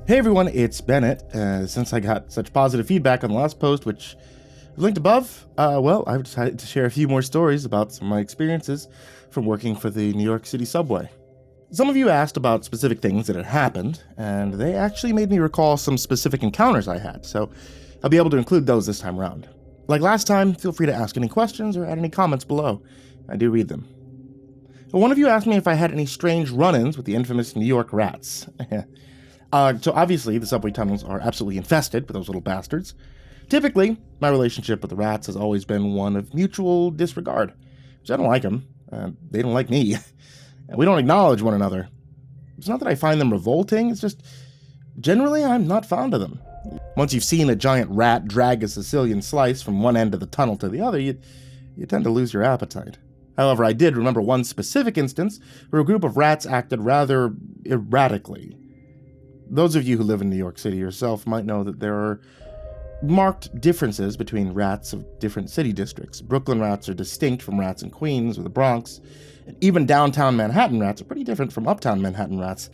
Hey everyone, it's Bennett. Since I got such positive feedback on the last post, which is linked above, I've decided to share a few more stories about some of my experiences from working for the New York City subway. Some of you asked about specific things that had happened, and they actually made me recall some specific encounters I had, so I'll be able to include those this time around. Like last time, feel free to ask any questions or add any comments below. I do read them. One of you asked me if I had any strange run-ins with the infamous New York rats. So obviously, the subway tunnels are absolutely infested with those little bastards. Typically, my relationship with the rats has always been one of mutual disregard. Because I don't like them, they don't like me, and we don't acknowledge one another. It's not that I find them revolting, it's just, generally I'm not fond of them. Once you've seen a giant rat drag a Sicilian slice from one end of the tunnel to the other, you tend to lose your appetite. However, I did remember one specific instance where a group of rats acted rather erratically. Those of you who live in New York City yourself might know that there are marked differences between rats of different city districts. Brooklyn rats are distinct from rats in Queens or the Bronx, and even downtown Manhattan rats are pretty different from uptown Manhattan rats.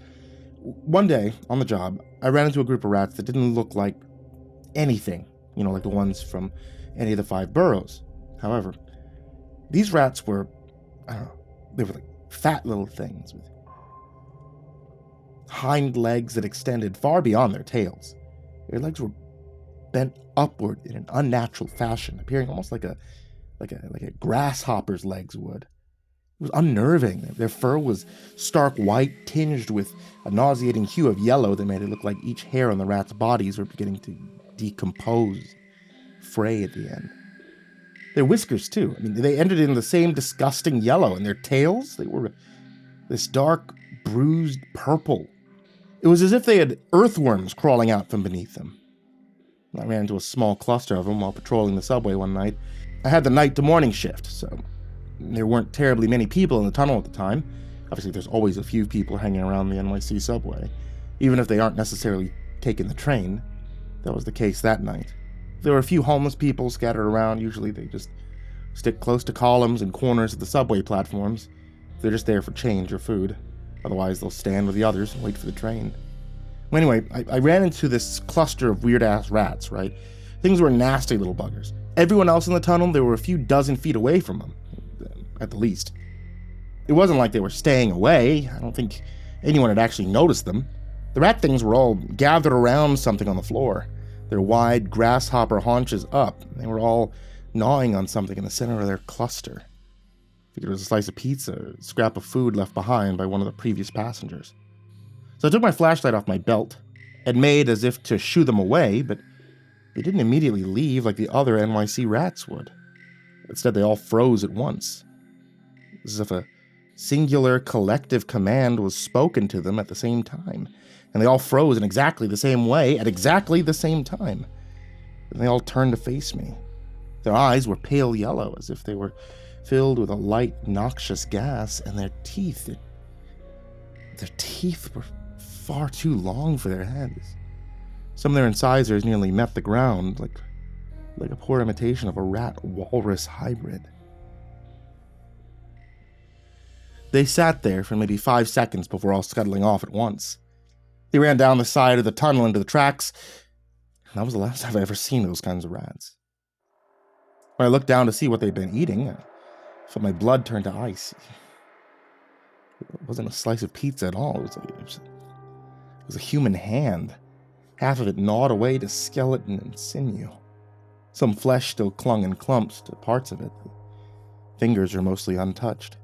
One day, on the job, I ran into a group of rats that didn't look like anything, like the ones from any of the 5 boroughs. However, these rats were, they were like fat little things with hind legs that extended far beyond their tails. Their legs were bent upward in an unnatural fashion, appearing almost like a grasshopper's legs would. It was unnerving. Their fur was stark white, tinged with a nauseating hue of yellow that made it look like each hair on the rats' bodies were beginning to decompose, fray at the end. Their whiskers, too. They ended in the same disgusting yellow, and their tails, they were this dark, bruised purple. It was as if they had earthworms crawling out from beneath them. I ran into a small cluster of them while patrolling the subway one night. I had the night to morning shift, so there weren't terribly many people in the tunnel at the time. Obviously, there's always a few people hanging around the NYC subway, even if they aren't necessarily taking the train. That was the case that night. There were a few homeless people scattered around. Usually they just stick close to columns and corners of the subway platforms. They're just there for change or food. Otherwise, they'll stand with the others and wait for the train. Well, anyway, I ran into this cluster of weird-ass rats, right? Things were nasty little buggers. Everyone else in the tunnel, they were a few dozen feet away from them, at the least. It wasn't like they were staying away. I don't think anyone had actually noticed them. The rat things were all gathered around something on the floor, their wide grasshopper haunches up. They were all gnawing on something in the center of their cluster. I figured it was a slice of pizza, a scrap of food left behind by one of the previous passengers. So I took my flashlight off my belt and made as if to shoo them away, but they didn't immediately leave like the other NYC rats would. Instead, they all froze at once, as if a singular collective command was spoken to them at the same time, and they all froze in exactly the same way at exactly the same time. And they all turned to face me. Their eyes were pale yellow, as if they were filled with a light, noxious gas, and their teeth were far too long for their heads. Some of their incisors nearly met the ground, like a poor imitation of a rat-walrus hybrid. They sat there for maybe 5 seconds before all scuttling off at once. They ran down the side of the tunnel into the tracks, and that was the last I've ever seen those kinds of rats. When I looked down to see what they'd been eating, I felt my blood turn to ice. It wasn't a slice of pizza at all. It was a human hand, half of it gnawed away to skeleton and sinew. Some flesh still clung in clumps to parts of it. The fingers were mostly untouched.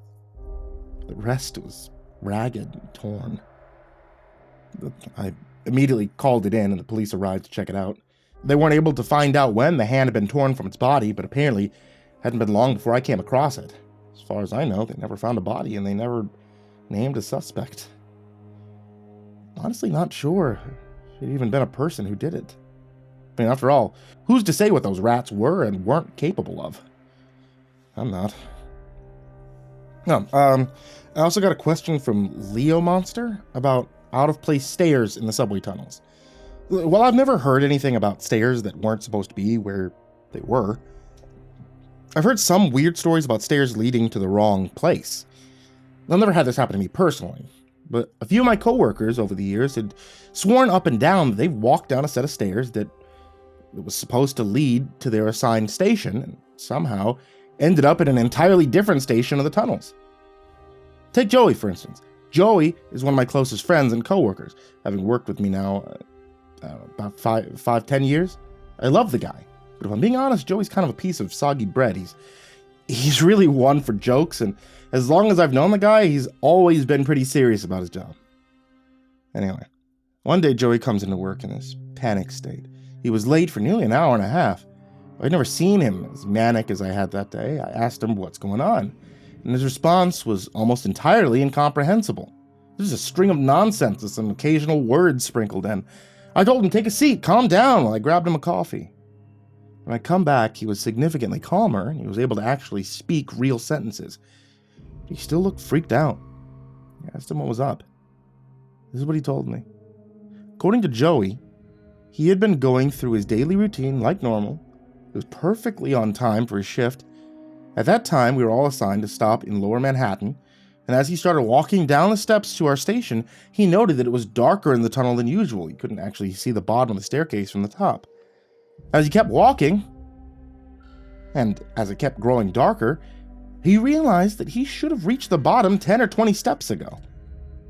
The rest was ragged and torn. I immediately called it in, and the police arrived to check it out. They weren't able to find out when the hand had been torn from its body, but apparently hadn't been long before I came across it. As far as I know, they never found a body, and they never named a suspect. Honestly, not sure if it even been a person who did it. After all, who's to say what those rats were and weren't capable of? I'm not. No, I also got a question from Leo Monster about out-of-place stairs in the subway tunnels. While I've never heard anything about stairs that weren't supposed to be where they were, I've heard some weird stories about stairs leading to the wrong place. I've never had this happen to me personally, But a few of my coworkers over the years had sworn up and down that they walked down a set of stairs that was supposed to lead to their assigned station and somehow ended up at an entirely different station of the tunnels. Take Joey, for instance. Joey is one of my closest friends and coworkers, having worked with me now about 10 years. I love the guy, but if I'm being honest, Joey's kind of a piece of soggy bread. He's really one for jokes, and as long as I've known the guy, he's always been pretty serious about his job. Anyway, one day Joey comes into work in this panic state. He was late for nearly an hour and a half. I'd never seen him as manic as I had that day. I asked him what's going on, and his response was almost entirely incomprehensible. There's a string of nonsense with some occasional words sprinkled in. I told him, take a seat, calm down, while I grabbed him a coffee. When I come back, he was significantly calmer, and he was able to actually speak real sentences. He still looked freaked out. I asked him what was up. This is what he told me. According to Joey, he had been going through his daily routine like normal. He was perfectly on time for his shift. At that time, we were all assigned to stop in Lower Manhattan, and as he started walking down the steps to our station, he noted that it was darker in the tunnel than usual. He couldn't actually see the bottom of the staircase from the top. As he kept walking, and as it kept growing darker, he realized that he should have reached the bottom 10 or 20 steps ago.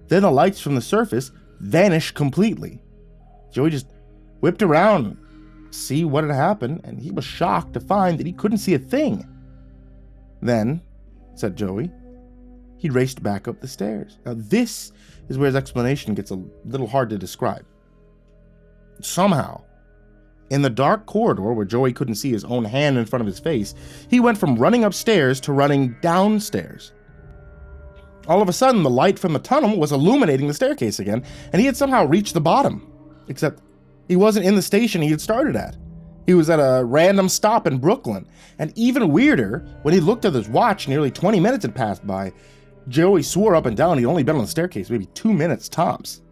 Then the lights from the surface vanished completely. Joey just whipped around to see what had happened, and he was shocked to find that he couldn't see a thing. Then, said Joey, he raced back up the stairs. Now this is where his explanation gets a little hard to describe. Somehow, in the dark corridor where Joey couldn't see his own hand in front of his face, he went from running upstairs to running downstairs. All of a sudden, the light from the tunnel was illuminating the staircase again, and he had somehow reached the bottom. Except he wasn't in the station he had started at. He was at a random stop in Brooklyn. And even weirder, when he looked at his watch, nearly 20 minutes had passed by. Joey swore up and down he'd only been on the staircase maybe 2 minutes tops.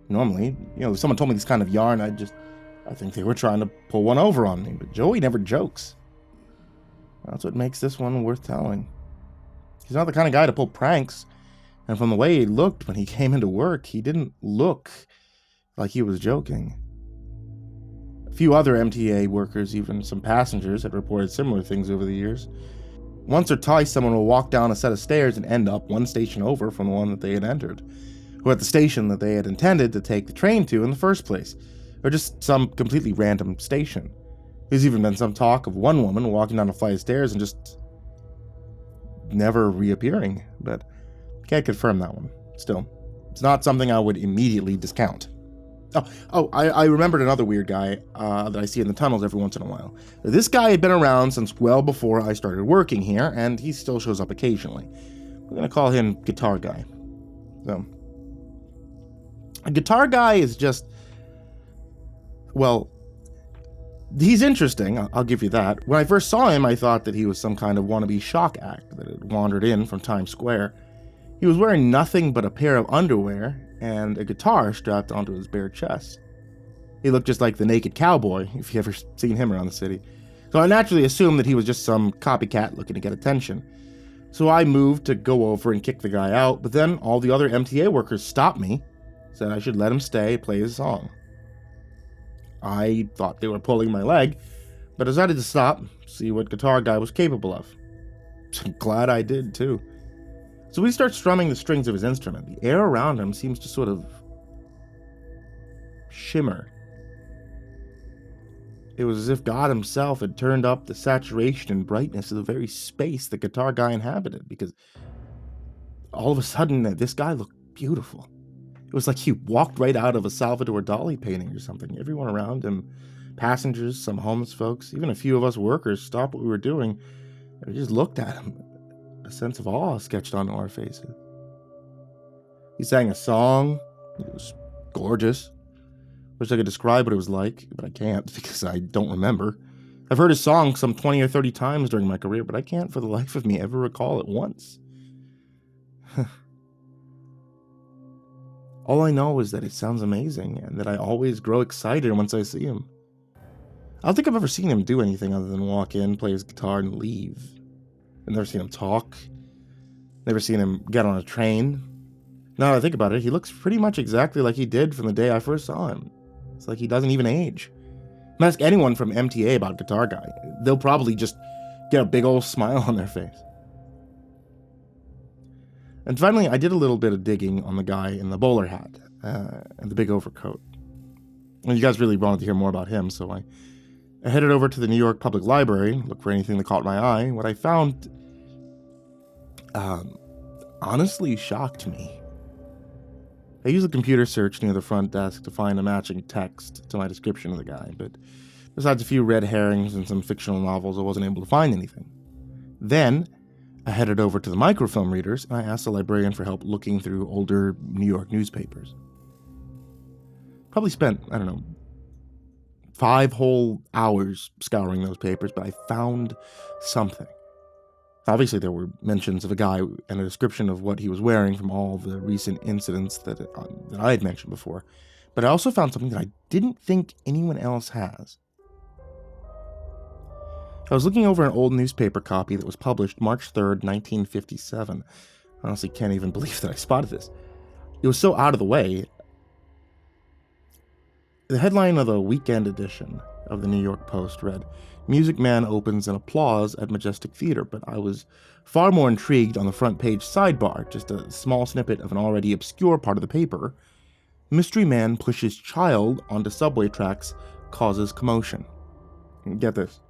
Normally, if someone told me this kind of yarn, I think they were trying to pull one over on me, but Joey never jokes. That's what makes this one worth telling. He's not the kind of guy to pull pranks, and from the way he looked when he came into work, he didn't look like he was joking. A few other MTA workers, even some passengers, had reported similar things over the years. Once or twice, someone will walk down a set of stairs and end up one station over from the one that they had entered, or at the station that they had intended to take the train to in the first place, or just some completely random station. There's even been some talk of one woman walking down a flight of stairs and just never reappearing, but I can't confirm that one. Still, it's not something I would immediately discount. I remembered another weird guy that I see in the tunnels every once in a while. This guy had been around since well before I started working here, and he still shows up occasionally. We're going to call him Guitar Guy. So, a Guitar Guy is just, well, he's interesting, I'll give you that. When I first saw him, I thought that he was some kind of wannabe shock act that had wandered in from Times Square. He was wearing nothing but a pair of underwear and a guitar strapped onto his bare chest. He looked just like the Naked Cowboy, if you ever seen him around the city. So I naturally assumed that he was just some copycat looking to get attention. So I moved to go over and kick the guy out, but then all the other MTA workers stopped me, said I should let him stay, play his song. I thought they were pulling my leg, but decided to stop, see what Guitar Guy was capable of. I'm glad I did, too. So we start strumming the strings of his instrument. The air around him seems to sort of shimmer. It was as if God himself had turned up the saturation and brightness of the very space the Guitar Guy inhabited, because all of a sudden this guy looked beautiful. It was like he walked right out of a Salvador Dali painting or something. Everyone around him, passengers, some homeless folks, even a few of us workers stopped what we were doing and we just looked at him. A sense of awe sketched onto our faces. He sang a song. It was gorgeous. Wish I could describe what it was like, but I can't because I don't remember. I've heard his song some 20 or 30 times during my career, but I can't for the life of me ever recall it once. All I know is that it sounds amazing and that I always grow excited once I see him. I don't think I've ever seen him do anything other than walk in, play his guitar, and leave. I've never seen him talk. Never seen him get on a train. Now that I think about it, he looks pretty much exactly like he did from the day I first saw him. It's like he doesn't even age. Ask anyone from MTA about Guitar Guy. They'll probably just get a big old smile on their face. And finally, I did a little bit of digging on the guy in the bowler hat and the big overcoat. And you guys really wanted to hear more about him, so I headed over to the New York Public Library, looked for anything that caught my eye. What I found honestly shocked me. I used a computer search near the front desk to find a matching text to my description of the guy, but besides a few red herrings and some fictional novels, I wasn't able to find anything. Then, I headed over to the microfilm readers, and I asked the librarian for help looking through older New York newspapers. Probably spent, 5 whole hours scouring those papers, but I found something. Obviously, there were mentions of a guy and a description of what he was wearing from all the recent incidents that I had mentioned before. But I also found something that I didn't think anyone else has. I was looking over an old newspaper copy that was published March 3rd, 1957. I honestly can't even believe that I spotted this. It was so out of the way. The headline of the weekend edition of the New York Post read, "Music Man opens in applause at Majestic Theater," but I was far more intrigued on the front page sidebar, just a small snippet of an already obscure part of the paper. "Mystery Man pushes child onto subway tracks, causes commotion." Get this.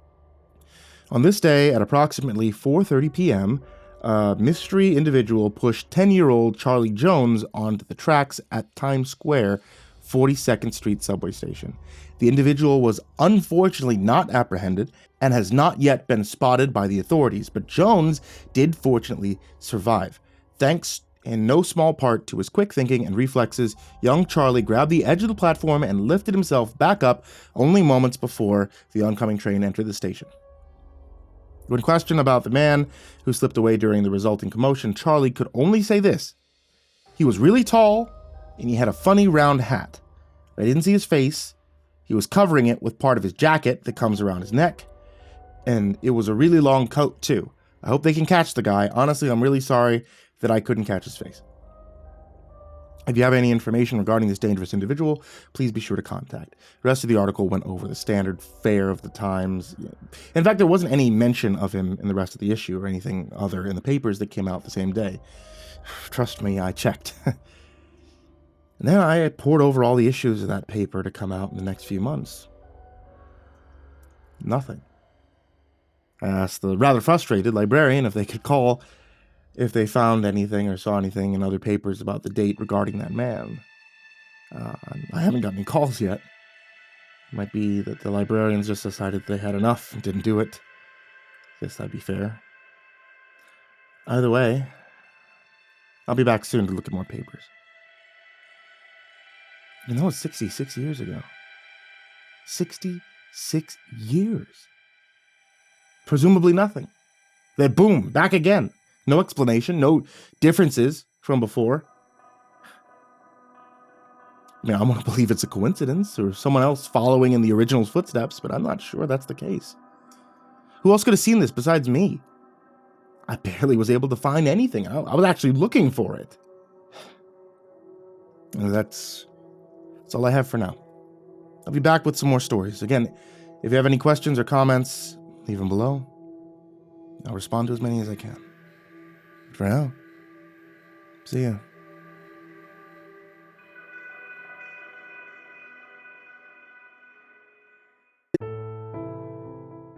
On this day at approximately 4:30 p.m., a mystery individual pushed 10-year-old Charlie Jones onto the tracks at Times Square, 42nd Street subway station. The individual was unfortunately not apprehended and has not yet been spotted by the authorities, but Jones did fortunately survive. Thanks in no small part to his quick thinking and reflexes, young Charlie grabbed the edge of the platform and lifted himself back up only moments before the oncoming train entered the station. When questioned about the man who slipped away during the resulting commotion, Charlie could only say this: "He was really tall, and he had a funny round hat. I didn't see his face. He was covering it with part of his jacket that comes around his neck. And it was a really long coat, too. I hope they can catch the guy. Honestly, I'm really sorry that I couldn't catch his face. If you have any information regarding this dangerous individual, please be sure to contact." The rest of the article went over the standard fare of the times. In fact, there wasn't any mention of him in the rest of the issue or anything other in the papers that came out the same day. Trust me, I checked. And then I poured over all the issues of that paper to come out in the next few months. Nothing. I asked the rather frustrated librarian if they could call if they found anything or saw anything in other papers about the date regarding that man. I haven't got any calls yet. It might be that the librarians just decided they had enough and didn't do it. Guess that'd be fair. Either way, I'll be back soon to look at more papers. You know, it's 66 years ago. 66 years. Presumably nothing. Then boom, back again. No explanation, no differences from before. I mean, I want to believe it's a coincidence or someone else following in the original's footsteps, but I'm not sure that's the case. Who else could have seen this besides me? I barely was able to find anything. I was actually looking for it. And that's all I have for now. I'll be back with some more stories. Again, if you have any questions or comments, leave them below. I'll respond to as many as I can. But for now, see ya.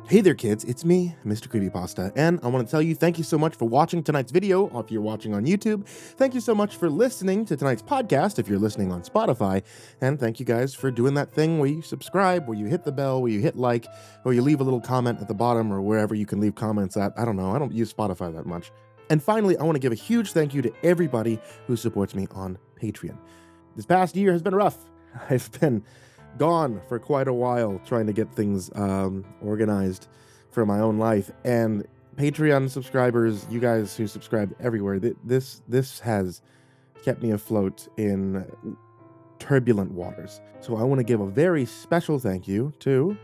Hey there kids, it's me, MrCreepyPasta, and I want to tell you thank you so much for watching tonight's video if you're watching on YouTube. Thank you so much for listening to tonight's podcast if you're listening on Spotify, and thank you guys for doing that thing where you subscribe, where you hit the bell, where you hit like, or you leave a little comment at the bottom or wherever you can leave comments at. I don't know, I don't use Spotify that much. And finally, I want to give a huge thank you to everybody who supports me on Patreon. This past year has been rough. I've been gone for quite a while trying to get things organized for my own life, and Patreon subscribers, you guys who subscribe everywhere, this has kept me afloat in turbulent waters. So I want to give a very special thank you to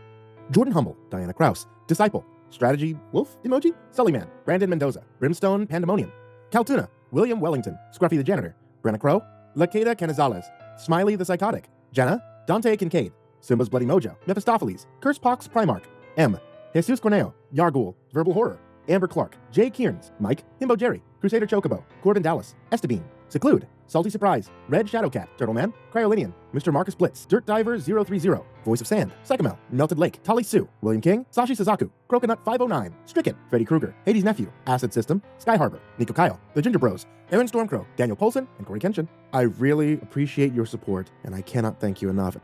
Jordan Humble, Diana Kraus, Disciple, Strategy Wolf Emoji, SullyMan, Brandon Mendoza, BrimstonePandemonium, Caltuna, William Wellington, Scruffy the Janitor, Brenna Crow, LaQueda Canizales, Smiley the Psychotic, Djenna, Dante Kinkade, SimbasBloodyMojo, Mephistopheles, CursepoxPrimarch, M, Jesus Cornejo, Yarghoul, VerbalHorror, Amber Clark, J. Kearns, Mike, himbojerry, CrusaderChocobo, Corbin Dallas, Estabine, Seclude, Salty Surprise, Red Shadowcat, Turtleman, Cryolinian, Mr. Marcus Blitz, Dirt Diver 030, Voice of Sand, Psychomel, Melted Lake, Tali Sue, William King, Sashi Suzaku, Croconut 509, Stricken, Freddy Krueger, Hades Nephew, Acid System, Sky Harbor, Nico Kyle, The Ginger Bros, Aaron Stormcrow, Daniel Polson, and Corey Kenshin. I really appreciate your support, and I cannot thank you enough.